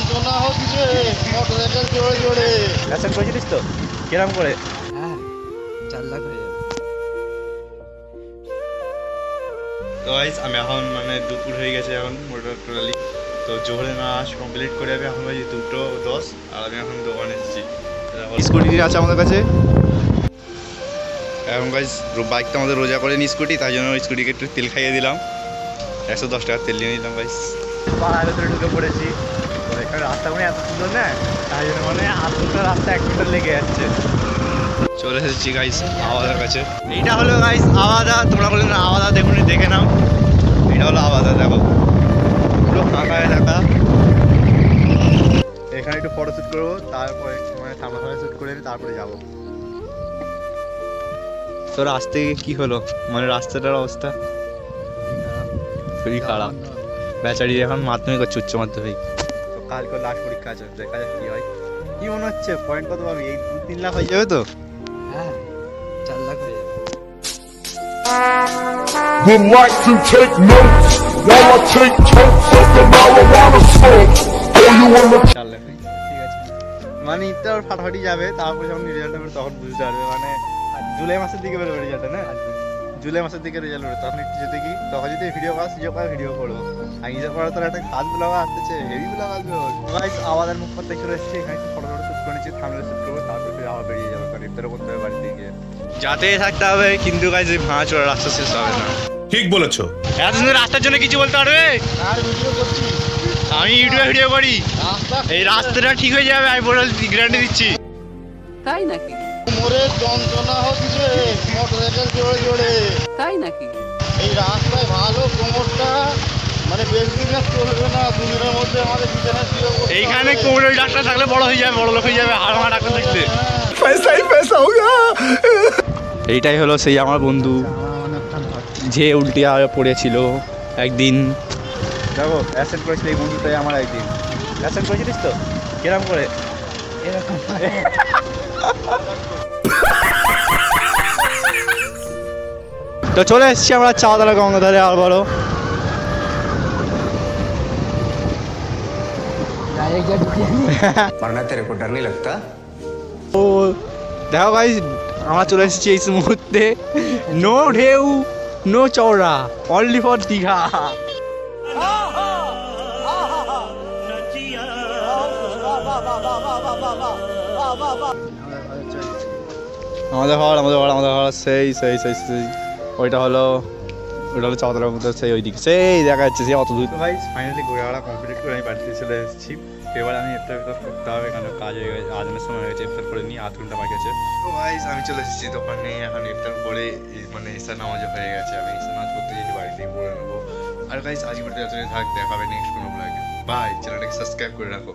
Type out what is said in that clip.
যন্ত্রণা হচ্ছে মোটরসাইকেল জোরে জোরে। অ্যাকসেপ্ট করেছিস তো কিরম করে? হ্যাঁ 4 লাখ হয়ে যাবে। তো গাইস আমি এখন মানে দুপুর হয়ে গেছে এখন টোটালি। তো জোহরের নাচ কমপ্লিট করে যাবে এখন বাজে 2:10 আর আমি এখন দোকানে এসেছি। স্কুটি আছে আমাদের কাছে এখন গাইস। বাইকটা আমাদের রোজা করেনি স্কুটি, তাই জন্য স্কুটিকে একটু তেল খাইয়ে দিলাম। 110 টাকা তেল নিয়ে নিলাম গাইস। পাহাড়ের ভেতরে ঢুকে পড়েছি। তো এখানে রাস্তা মানে এত সুন্দর না, তাই জন্য মানে আধ ঘন্টা রাস্তা 1 ঘন্টা লেগে যাচ্ছে। চলে এসেছি গাইস আওয়াদার কাছে। এইটা হলো গাইস আওয়াদা। তোমরা বলে না আওয়াদা দেখুন, দেখে নাও। এটা হলো আওয়াদা, দেখো পুরো ফাঁকা এলাকা। এখানে একটু ফটো শ্যুট করবো, তারপরে মানে সামনে শ্যুট করে তারপরে যাবো। তো রাস্তা কি হলো, মানে রাস্তাটার অবস্থা খুবই খারাপ। বেচারি এখন মাধ্যমিক করছে, উচ্চ মাধ্যমিক। তো কালকে লাস্ট পরীক্ষা আছে, দেখা যাক কি হয়। কি মনে হচ্ছে পয়েন্ট কত পাবি? এই 2-3 লাখ হয়ে যাবে তো? হ্যাঁ 4 লাখ হয়ে যাবে। Would like to take notes while I take totes of the marijuana smoke. Oh, you wanna 4 lakh, ঠিক আছে। মানে ইফতার ফাটাফাটি যাবে, তারপরে যখন রেজাল্ট হবে তখন বুঝতে পারবে। মানে জুলাই মাসের দিকে বেরোবে রেজাল্টটা না, জুলাই মাসের দিকে রেজাল্ট বেরোবে। তখন একটু যদি কি তখন যদি ভিডিও করা সুযোগ পায় ভিডিও করবো। আর নিজের পড়া তোর একটা কাজ ব্লগ আসতেছে, হেভি ব্লগ আসবে। গাইস আওয়াজের মুখ করতে চলে এসেছি, এখানে একটু ফটো শ্যুট করে নিচ্ছি, থামলে শ্যুট করবো, তারপরে ফিরে আবার বেরিয়ে যাবো। কারণ ইফতারও করতে হবে বাড়িতে গিয়ে। যাতেই থাকতে হবে, কিন্তু গাইস এই ভাঙা চোরা রাস্তা শেষ হবে না। ঠিক বলেছো। এত সুন্দর রাস্তার জন্য কিছু বলতে পারবে? আর ভিডিও করছি, আমি ইউটিউবে ভিডিও করি। রাস্তা এই রাস্তাটা ঠিক হয়ে যাবে, আমি বলে গ্যারান্টি দিচ্ছি। তাই নাকি? মোড়ে যন্ত্রণা হচ্ছে মোটরসাইকেল জোরে জোরে। তাই নাকি? এই রাস্তায় ভালো কোমরটা মানে বেশি দিন আর চলবে না, দুদিনের মধ্যে আমাদের বিছানা শুয়ে পড়তে হবে। এইখানে কোমরের ডাক্তার থাকলে বড় হয়ে যাবে, বড় লোক হয়ে যাবে, আর আমার ডাক্তার দেখতে। এইটাই হলো সেই আমার বন্ধু যে উল্টিয়া পড়েছিল একদিন। দেখো অ্যাসেন্ট করেছিল এই বন্ধুটাই আমার একদিন। অ্যাসেন্ট করেছিলিস তো কিরম করে? এরকম তো চলে এসেছি আমরা চাওয়াতলা গঙ্গাধারে। আর বলো ডাইরেক্ট যা ঢুকে वरना तेरे को डर नहीं लगता? ও দেখো গাইস আমরা চলে এসেছি এই মুহূর্তে। নো ঢেউ নো চওড়া, অনলি ফর দীঘা। আমাদের ঘর সেই সেই সেই সেই ওইটা হলো চাওয়াতলার মধ্যে সেই ওইদিকে সেই দেখা যাচ্ছে সেই অত দূর। ভাই ফাইনালি ঘুরে বেড়া কমপ্লিট করে আমি বাড়িতে চলে এসেছি। এবার আমি ইফতার করতে হবে, কারণ কাজ হয়ে গেছে, আজানের সময় হয়ে গেছে। ইফতার করে নিয়ে 8 ঘন্টা বাকি আছে। তো ভাই আমি চলে এসেছি দোকানে, এখন ইফতার করে মানে ঈশার নামাজও হয়ে গেছে। আমি ঈশার নামাজ করতে যেতে বাড়িতেই পড়ে নেবো। আর গাইস আজকে ভিডিওটা এতটাই থাক, দেখা হবে নেক্সট কোনো ব্লগে। বাই, চ্যানেলটাকে সাবস্ক্রাইব করে রাখো।